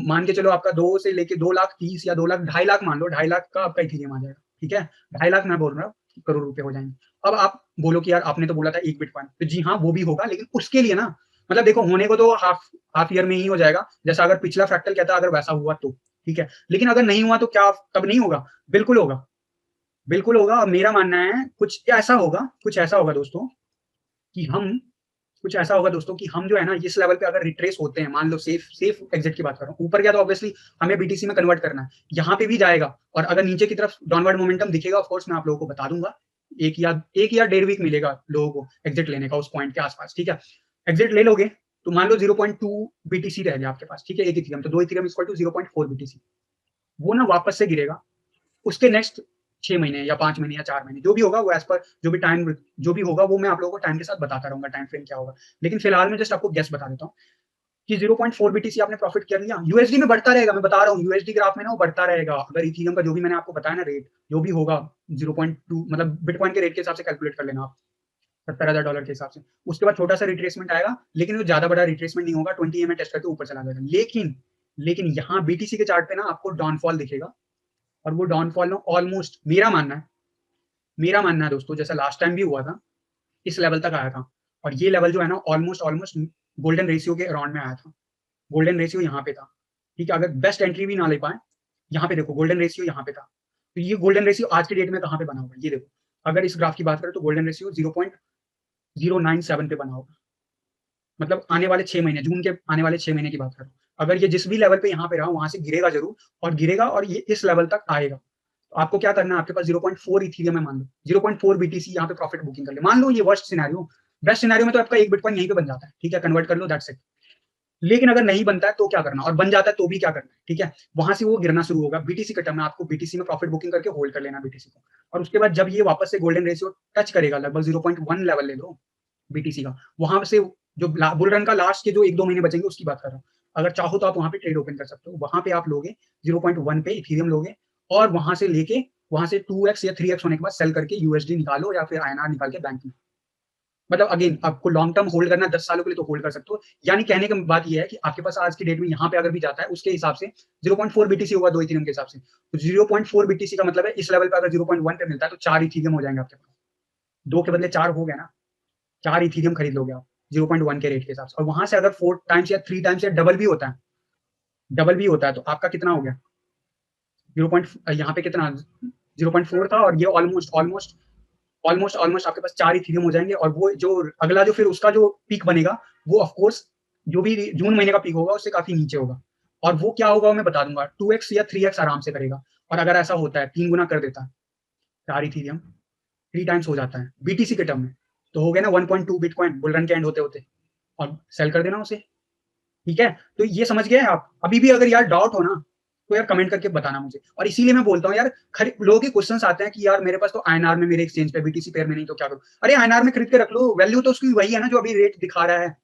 मान के चलो आपका 2 से लेके 2 लाख 30 या 2 लाख 2.5 लाख मान लो, 2.5 लाख का आपका इथेरियम आ जाएगा, ठीक है, 2.5 लाख मैं बोल रहा हूँ करोड़ रुपए हो जाएंगे। अब आप बोलो कि यार आपने तो बोला था एक बिटकॉइन, तो जी हाँ वो भी होगा, लेकिन उसके लिए ना मतलब देखो होने को तो हाफ ईयर में ही हो जाएगा, जैसा अगर पिछला फ्रैक्टल कहता अगर वैसा हुआ तो ठीक है, लेकिन अगर नहीं हुआ तो क्या तब नहीं होगा? बिल्कुल होगा, बिल्कुल होगा। और मेरा मानना है कुछ ऐसा होगा दोस्तों कि हम जो है ना इस लेवल पे अगर रिट्रेस होते हैं, मान लो सेफ एग्जिट की बात कर रहा हूँ, ऊपर गया तो ऑब्वियसली हमें बीटीसी में कन्वर्ट करना है, यहाँ पे भी जाएगा, और अगर नीचे की तरफ डाउनवर्ड मोमेंटम दिखेगा ऑफ कोर्स मैं आप लोगों को बता दूंगा, एक या 1.5 वीक मिलेगा लोगों को एग्जिट लेने का उस पॉइंट के आसपास, ठीक है। एग्जिट ले लोगे तो मान लो 0.2 बीटीसी रह गया आपके पास, ठीक है, एक इथेरियम, तो 2 इथेरियम इक्वल टू 0.4 बीटीसी, वो ना वापस से गिरेगा उसके नेक्स्ट 6 महीने या 5 महीने या 4 महीने जो भी होगा, वो एज पर जो भी होगा वो मैं आप लोगों को टाइम के साथ बताता रहूंगा टाइम फ्रेम क्या होगा, लेकिन फिलहाल मैं जस्ट आपको गेस बता देता हूँ कि 0.4 बीटीसी आपने प्रॉफिट कर लिया, यूएसडी में बढ़ता रहेगा, मैं बता रहा हूँ यूएसडी ग्राफ में ना वो बढ़ता रहेगा, अगर इथेरियम का जो भी मैंने आपको बताया ना रेट जो भी होगा 0.2 मतलब बिटकॉइन के रेट के हिसाब से कैलकुलेट कर लेना आप $70,000 के हिसाब से, उसके बाद छोटा सा रिट्रेसमेंट आएगा, लेकिन वो ज्यादा बड़ा रिट्रेसमेंट नहीं होगा, 20 EMA टेस्ट करके ऊपर चला जाएगा, लेकिन यहाँ बीटीसी के चार्ट पे ना आपको डाउनफॉल दिखेगा, और वो डाउनफॉल ना ऑलमोस्ट मेरा मानना है दोस्तों जैसा लास्ट टाइम भी हुआ था इस लेवल तक आया था, और ये लेवल जो है ना ऑलमोस्ट गोल्डन रेशियो के अराउंड में आया था, गोल्डन रेशियो यहाँ पे था, ठीक है, अगर बेस्ट एंट्री भी ना ले पाए, यहाँ पे देखो गोल्डन रेशियो यहाँ पे था, तो ये गोल्डन रेशियो आज के डेट में कहाँ पे बना हुआ है, ये देखो, अगर इस ग्राफ की बात करें तो गोल्डन रेशियो 0.097 पे बना होगा, मतलब आने वाले 6 महीने, जून के आने वाले 6 महीने की बात करो, अगर ये जिस भी लेवल पे यहाँ पे रहा वहां से गिरेगा जरूर, और गिरेगा और ये इस लेवल तक आएगा, तो आपको क्या करना है, आपके पास 0.4 इथेरियम है मान लो, 0.4 बीटीसी यहाँ पे प्रॉफिट बुकिंग कर ले, मान लो ये वर्स्ट सिनेरियो बेस्ट सिनेरियो में तो आपका एक बिटकॉइन यहीं पे बन जाता है, ठीक है, कन्वर्ट कर लो, दैट्स इट। लेकिन अगर नहीं बनता है तो क्या करना, और बन जाता है तो भी क्या करना है, ठीक है, वहां से वो गिरना शुरू होगा। बीटीसी के टर्म में आपको बीटीसी में प्रॉफिट बुकिंग करके होल्ड कर लेना बीटीसी को, और उसके बाद जब ये वापस से गोल्डन रेशियो टच करेगा, लगभग 0.1 लेवल ले लो बीटीसी का, वहां से जो बुल रन का लास्ट के जो 1-2 महीने बचेंगे उसकी बात कर रहा हूँ, अगर चाहो तो आप वहां पे ट्रेड ओपन कर सकते हो, वहां पे आप लोगे 0.1 पे इथेरियम लोगे, और वहां से 2x या 3x होने के बाद सेल करके यूएसडी निकालो या फिर आईएनआर निकाल के बैंक में, मतलब अगेन आपको लॉन्ग टर्म होल्ड करना 10 सालों के लिए तो होल्ड कर सकते हो। यानी कहने की बात ये है कि आपके पास आज की डेट में यहाँ पे अगर भी जाता है उसके हिसाब से 0.4 बीटीसी होगा 2 इथेरियम के हिसाब से, तो 0.4 बीटीसी का मतलब है इस लेवल पे अगर 0.1 पे मिलता है तो 4 इथेरियम हो जाएंगे आपके पास, 2 के बदले 4 हो गया ना, 4 इथेरियम खरीद लोगे आप 0.1 के रेट के हिसाब से, और वहां से अगर 4 टाइम्स या 3 टाइम्स या डबल भी होता है, डबल भी होता है तो आपका कितना हो गया 0. यहाँ पे कितना 0.4 था, और ये ऑलमोस्ट आपके पास 4 इथेरियम हो जाएंगे, और वो जो अगला जो फिर उसका जो पीक बनेगा वो ऑफ कोर्स जो भी जून महीने का पीक होगा उससे काफी नीचे होगा, और वो क्या होगा मैं बता दूंगा, 2x या 3x आराम से करेगा, और अगर ऐसा होता है 3 गुना कर देता है 4 इथेरियम 3 टाइम्स हो जाता है बीटीसी के टर्म में, तो हो गया ना 1.2 बिटकॉइन बुल रन के एंड होते होते, और सेल कर देना उसे, ठीक है। तो ये समझ गए आप, अभी भी अगर यार डाउट हो ना तो यार कमेंट करके बताना मुझे, और इसीलिए मैं बोलता हूँ यार, लोगों के क्वेश्चंस आते हैं कि यार मेरे पास तो आईएनआर में मेरे एक्सचेंज पे बीटीसी पेयर में नहीं तो क्या करूं, अरे आईएनआर में खरीद के रख लो, वैल्यू तो उसकी वही है ना जो अभी रेट दिखा रहा है,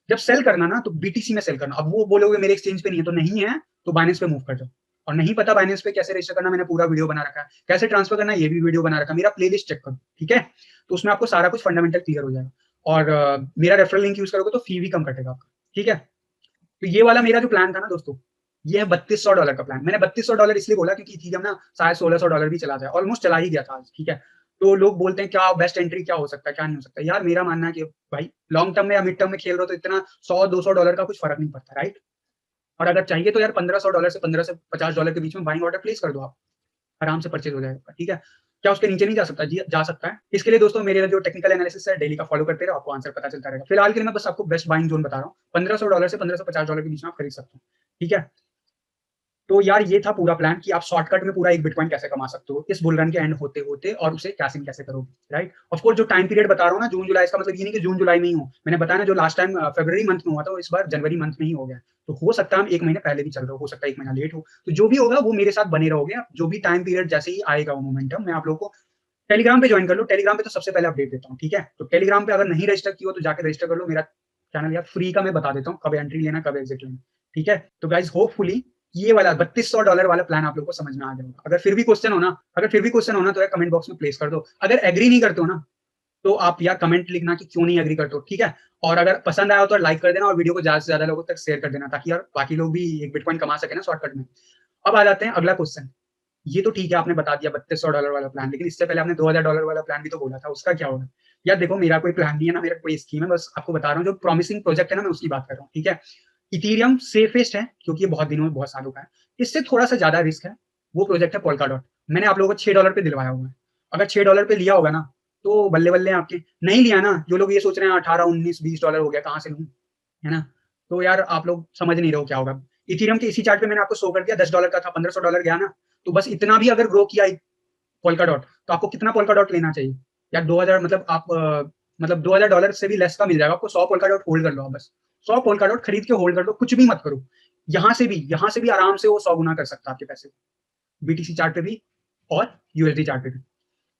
जब सेल करना ना तो बीटीसी में सेल करना, अब वो बोलोगे मेरे एक्सचेंज पे नहीं है तो नहीं है तो बाइनेंस पे मूव कर जाओ, और नहीं पता बाइनेंस पे कैसे रजिस्टर करना, मैंने पूरा वीडियो बना रखा है, कैसे ट्रांसफर करना ये भी वीडियो बना रखा है, मेरा प्लेलिस्ट चेक करो, ठीक है, तो उसमें आपको सारा कुछ फंडामेंटल क्लियर हो जाएगा, और मेरा रेफरल लिंक यूज करोगे तो फी भी कम कटेगा आपका, ठीक है। तो ये वाला मेरा जो प्लान था ना दोस्तों, ये है $3200 का प्लान, मैंने $3200 इसलिए बोला क्योंकि इथेरियम ना शायद $1600 भी चला जाए, ऑलमोस्ट चला ही गया था आज, ठीक है। तो लोग बोलते हैं क्या बेस्ट एंट्री क्या हो सकता है क्या नहीं हो सकता, यार मेरा मानना है कि भाई लॉन्ग टर्म में या मिड टर्म में खेल रहे हो तो इतना $100-200 का कुछ फर्क नहीं पड़ता, राइट। और अगर चाहिए तो यार $1500 से $15 से $50 के बीच में बाइंग ऑर्डर प्लेस कर दो आप, आराम से परचेज हो जाएगा, ठीक है। क्या उसके नीचे नहीं जा सकता, जी जा सकता है। इसके लिए दोस्तों मेरे जो टेक्निकल एनालिसिस है डेली का फॉलो करते रहो, आपको आंसर पता चलता रहेगा। फिलहाल के लिए मैं बस आपको बेस्ट बाइंग जोन बता रहा हूँ, $1500 से $1550 के बीच में आप खरीद सकते हो, ठीक है। तो यार ये था पूरा प्लान कि आप शॉर्टकट में पूरा एक बिटकॉइन कैसे कमा सकते हो इस बुल रन के एंड होते होते, और उसे कैसे कैसे करोगे, राइट। ऑफ कोर्स जो टाइम पीरियड बता रहा हूँ ना जून जुलाई, इसका मतलब ये नहीं कि जून जुलाई में ही हो, मैंने बताया ना जो लास्ट टाइम फरवरी मंथ में हुआ था इस बार जनवरी मंथ में ही हो गया, तो हो सकता है हम 1 महीने पहले भी चल रहे हो सकता है 1 महीना लेट हो, तो जो भी होगा वो मेरे साथ बने रहोगे, जो भी टाइम पीरियड जैसे ही आएगा वो मोमेंटम मैं आप लोगों को टेलीग्राम पे ज्वाइन कर लो, टेलीग्राम पे तो सबसे पहले अपडेट देता हूँ, ठीक है। तो टेलीग्राम पे अगर नहीं रजिस्टर किया हो तो जाकर रजिस्टर कर लो, मेरा चैनल यार फ्री का मैं बता देता हूँ कब एंट्री लेना कब एग्जिट लेना, ठीक है। तो गाइज होपफुली ये वाला $3200 वाला प्लान आप लोग को समझ में आ जाएगा। अगर फिर भी क्वेश्चन होना तो यार कमेंट बॉक्स में प्लेस कर दो, अगर एग्री नहीं करते हो ना तो आप यार कमेंट लिखना कि क्यों नहीं एग्री करते हो, ठीक है। और अगर पसंद आया हो तो लाइक कर देना और वीडियो को ज्यादा से ज्यादा लोगों तक शेयर कर देना ताकि यार बाकी लोग भी एक बिटकॉइन कमा सके ना शॉर्टकट में। अब आ जाते हैं अगला क्वेश्चन, ये तो ठीक है आपने बता दिया $3200 वाला प्लान, लेकिन इससे पहले आपने $2000 वाला प्लान भी तो बोला था, उसका क्या होगा। यार देखो मेरा कोई प्लान नहीं है ना मेरा कोई स्कीम है, बस आपको बता रहा हूँ जो प्रॉमिसिंग प्रोजेक्ट है ना मैं उसकी बात कर रहा हूँ, ठीक है। इथेरियम सेफेस्ट है क्योंकि ये बहुत दिनों में बहुत सालों का है, इससे थोड़ा सा ज्यादा रिस्क है, वो प्रोजेक्ट है पोल्काडॉट। मैंने आप लोगों को $6 पे दिलवाया हुआ है, अगर $6 पे लिया होगा ना तो बल्ले बल्ले आपके, नहीं लिया ना जो लोग ये सोच रहे हैं 18 19 $20 हो गया कहाँ से लूं, है ना। तो यार आप लोग समझ नहीं रहे हो क्या होगा। इथेरियम के इसी चार्ट पे मैंने आपको शो कर दिया, $10 का था $1500 गया ना, तो बस इतना भी अगर ग्रो किया पोल्का डॉट तो आपको कितना पोल्का डॉट लेना चाहिए यार 2000, मतलब आप मतलब $2000 से भी लेस का मिल जाएगा आपको, 100 पोल्का डॉट होल्ड कर लो, बस 100 पोल्का डॉट खरीद के होल्ड कर लो, कुछ भी मत करो। यहाँ से भी आराम से वो 100 गुना कर सकता है आपके पैसे, बीटीसी चार्ट पे भी और यूएसडी चार्ट पे भी।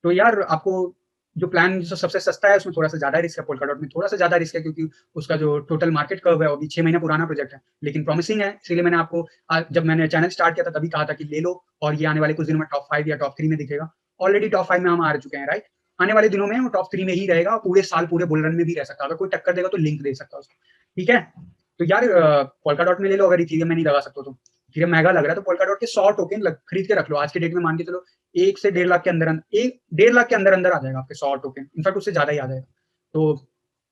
तो यार आपको जो प्लान जो सबसे सस्ता है उसमें थोड़ा सा ज्यादा रिस्क है, पोल्काडॉट में थोड़ा सा ज्यादा रिस्क है क्योंकि उसका जो टोटल मार्केट कर्व है वो भी 6 महीने पुराना प्रोजेक्ट है, लेकिन प्रॉमिसिंग है, इसलिए मैंने आपको जब मैंने चैनल स्टार्ट किया था तभी कहा था कि ले लो, और ये आने वाले कुछ दिनों में टॉप 5 या टॉप 3 में दिखेगा। ऑलरेडी टॉप 5 में हम आ चुके हैं, राइट। आने वाले दिनों में वो टॉप 3 में ही रहेगा, पूरे साल पूरे बुल रन में भी रह सकता है, अगर कोई टक्कर देगा तो लिंक दे सकता है उसको, ठीक है। तो यार पोल्काडॉट में ले लो, अगर इथेरियम में नहीं लगा सकते तो इथेरियम महंगा लग रहा है तो पोल्काडॉट के 100 टोकन खरीद के रख लो, आज के डेट में मान के चलो 1 से 1.5 लाख के अंदर, 1.5 लाख के अंदर अंदर आ जाएगा आपके 100 टोकन, इनफैक्ट उससे ज्यादा ही आ जाएगा। तो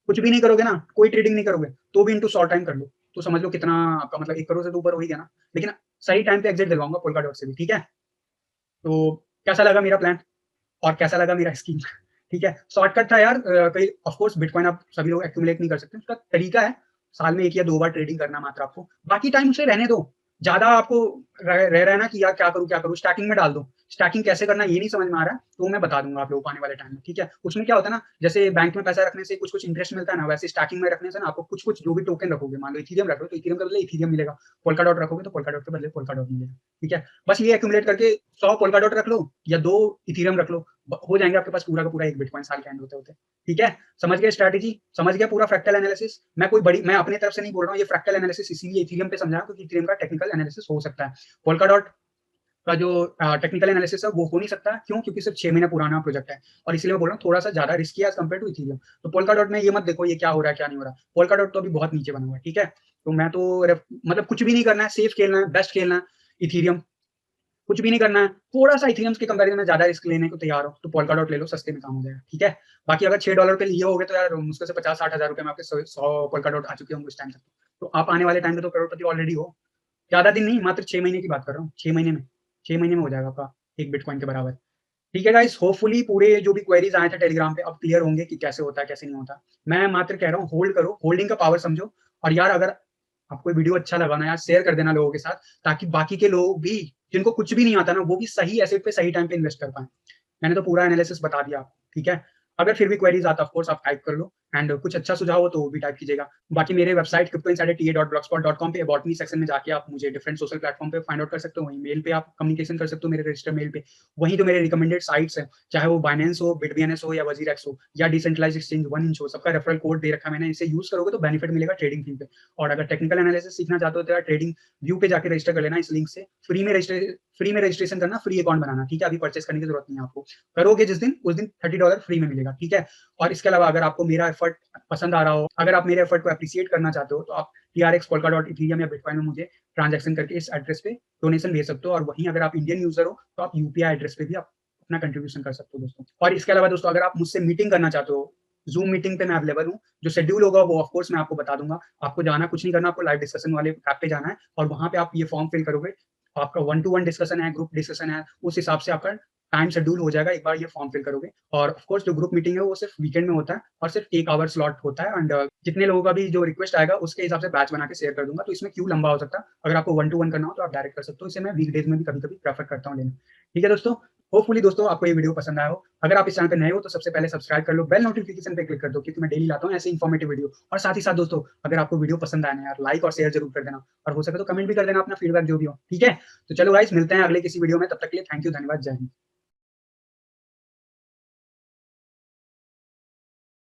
कुछ भी नहीं करोगे ना, कोई ट्रेडिंग नहीं करोगे तो भी इंटू 100 टाइम कर लो, तो समझ लो कितना आपका मतलब 1 करोड़ से तो ऊपर हो ही गया ना, लेकिन सही टाइम पे एग्जिट दिलवाऊंगा पोल्काडॉट से भी, ठीक है। तो कैसा लगा मेरा प्लान और कैसा लगा मेरा स्कीम ठीक है, शॉर्टकट था यार। कहीं ऑफ कोर्स बिटकॉइन आप सभी लोग एक्यूमुलेट नहीं कर सकते, उसका तरीका है साल में 1 या 2 बार ट्रेडिंग करना मात्र आपको, बाकी टाइम उसे रहने दो। ज्यादा आपको रह रहा है ना कि यार क्या करूं स्टार्टिंग में डाल दो, स्टैकिंग कैसे करना ये नहीं समझ में आ रहा है, तो मैं बता दूंगा आप लोगों को आने वाले टाइम में, ठीक है। उसमें क्या होता है ना, जैसे बैंक में पैसा रखने से कुछ कुछ इंटरेस्ट मिलता है ना, वैसे स्टैकिंग में रखने से ना आपको कुछ कुछ जो भी टोकन रखोगे, मान लो इथीरियम रख लो तो इथीरियम के बदले इथीरियम मिलेगा, पोल्का डॉट रखोगे तो पोल्का डॉट के बदले पोल्का डॉट मिलेगा, ठीक है। बस ये एक्यूमुलेट करके 100 पोल्का डॉट रख लो या 2 इथीरियम रख लो, हो जाएंगे आपके पास पूरा का पूरा एक बिटकॉइन साल के एंड होते होते, ठीक है। समझ गए स्ट्रैटेजी, समझ गया पूरा फ्रैक्टल एनालिसिस। मैं अपनी तरफ से नहीं बोल रहा हूँ, ये फ्रैक्टल एनालिसिस इसीलिए इथीरियम पे समझा क्योंकि इथीरियम का टेक्निकल एनालिसिस हो सकता है, पोल्का डॉट का जो टेक्निकल एनालिसिस है वो हो नहीं सकता, क्यों? क्योंकि सिर्फ 6 महीने पुराना प्रोजेक्ट है, और इसलिए मैं बोल रहा हूँ थोड़ा सा ज्यादा रिस्की है एज कम्पेयर टू इथीरियम। तो पोल्का डॉट में ये मत देखो ये क्या हो रहा है क्या नहीं हो रहा, पोल्का डॉट तो अभी बहुत नीचे बना हुआ है, ठीक है। तो मैं तो मतलब कुछ भी नहीं करना है, सेफ खेलना है, बेस्ट खेलना है, इथीरियम कुछ भी नहीं करना है, थोड़ा सा इथेरियम के कंपैरिजन में ज्यादा रिस्क लेने को तैयार हो तो पोल्का डॉट ले लो, सस्ते में काम हो जाएगा, ठीक है। बाकी अगर $6 पे लिए होगे तो यार मुश्किल से 50-60 हजार रुपए में आपके 100 पोल्का डॉट आ चुके होंगे उस टाइम तक, तो आप आने वाले टाइम में तो करोड़पति ऑलरेडी हो। ज्यादा दिन नहीं, मात्र 6 महीने की बात कर रहा हूँ, 6 महीने में हो जाएगा आपका एक बिटकॉइन के बराबर, ठीक है गाइस। होपफुली पूरे जो भी क्वेरीज आए थे टेलीग्राम पे अब क्लियर होंगे कि कैसे होता है कैसे नहीं होता। मैं मात्र कह रहा हूँ होल्ड करो, होल्डिंग का पावर समझो, और यार अगर आपको वीडियो अच्छा लगा ना यार शेयर कर देना लोगों के साथ, ताकि बाकी के लोग भी जिनको कुछ भी नहीं आता ना वो भी सही एसेट पे सही टाइम पे इन्वेस्ट कर पाए। मैंने तो पूरा एनालिसिस बता दिया आपको, ठीक है। अगर फिर भी क्वेरीज आता ऑफ कोर्स आप टाइप कर लो, एंड कुछ अच्छा सुझाव हो तो वो भी टाइप कीजिएगा। बाकी मेरे वेबसाइट cryptoinsiderta.blogspot.com पे अबाउट मी सेक्शन में जाके आप मुझे डिफरेंट सोशल प्लेटफॉर्म पे फाइंड आउट कर सकते हो, वहीं मेल पे आप कम्युनिकेशन कर सकते हो मेरे रजिस्टर मेल पे, वहीं तो मेरे रिकमेंडेड साइट्स हैं, चाहे वो बाइनेंस हो, बिटबीएनएस हो या वजीरेक्स हो या डिसेंट्रलाइज्ड एक्सचेंज 1inch हो, सबका रेफरल कोड दे रखा है मैंने, इसे यूज करोगे तो बेनिफिट मिलेगा ट्रेडिंग फी पे। और अगर टेक्निकल एनालिसिस सीखना चाहते हो तो यार ट्रेडिंग व्यू पे जाके रजिस्टर कर लेना इस लिंक से, फ्री में रजिस्ट्रेशन करना, फ्री अकाउंट बनाना, ठीक है। अभी परचेस करने की जरूरत नहीं है आपको, करोगे जिस दिन उस दिन $30 फ्री में मिलेगा, ठीक है। और इसके अलावा अगर आपको मेरा एफर्ट पसंद आ रहा हो, अगर आप मेरे एफर्ट को अप्रिशिएट करना चाहते हो तो आप TRX पोल्का डॉट इथीरियम या बिटकॉइन में मुझे ट्रांजैक्शन करके इस एड्रेस पे डोनेशन भेज सकते हो, और वहीं अगर आप इंडियन यूजर हो तो आप यूपीआई एड्रेस पे भी आप अपना कंट्रीब्यूशन कर सकते हो दोस्तों। और इसके अलावा दोस्तों अगर आप मुझसे मीटिंग करना चाहते हो, जूम मीटिंग पे मैं अवेलेबल हूँ, जो शेड्यूल होगा वो ऑफ कोर्स मैं आपको बता दूंगा। आपको जाना कुछ नहीं करना, आपको लाइव डिस्कशन वाले ऐप पे जाना है और वहां पे आप ये फॉर्म फिल करोगे, आपका 1-to-1 डिस्कशन है, ग्रुप डिस्कशन है, उस हिसाब से आपका टाइम शेड्यूल हो जाएगा एक बार ये फॉर्म फिल करोगे। और ऑफ कोर्स जो ग्रुप मीटिंग है वो सिर्फ वीकेंड में होता है और सिर्फ 1 आवर स्लॉट होता है, एंड जितने लोगों का भी जो रिक्वेस्ट आएगा उसके हिसाब से बैच बना के शेयर कर दूंगा, तो इसमें क्यों लंबा हो सकता है। अगर आपको 1-to-1 करना हो तो आप डायरेक्ट कर सकते हो, इसे मैं वीकडेज में भी कभी कभी प्रेफर करता हूँ लेना, ठीक है दोस्तों। होपफुली दोस्तों आपको ये वीडियो पसंद आया हो, अगर आप इस चैनल पे नए हो तो सबसे पहले सब्सक्राइब कर लो, बेल नोटिफिकेशन पे क्लिक कर दो, क्योंकि मैं डेली लाता हूँ ऐसे इन्फॉर्मेटिव वीडियो। और साथ ही साथ दोस्तों अगर आपको वीडियो पसंद आया ना यार लाइक और शेयर जरूर कर देना, और हो सके तो कमेंट भी कर देना अपना फीडबैक जो भी हो, ठीक है। तो चलो गाइस मिलते हैं अगले किसी वीडियो में, तब तक के लिए थैंक यू, धन्यवाद, जय हिंद।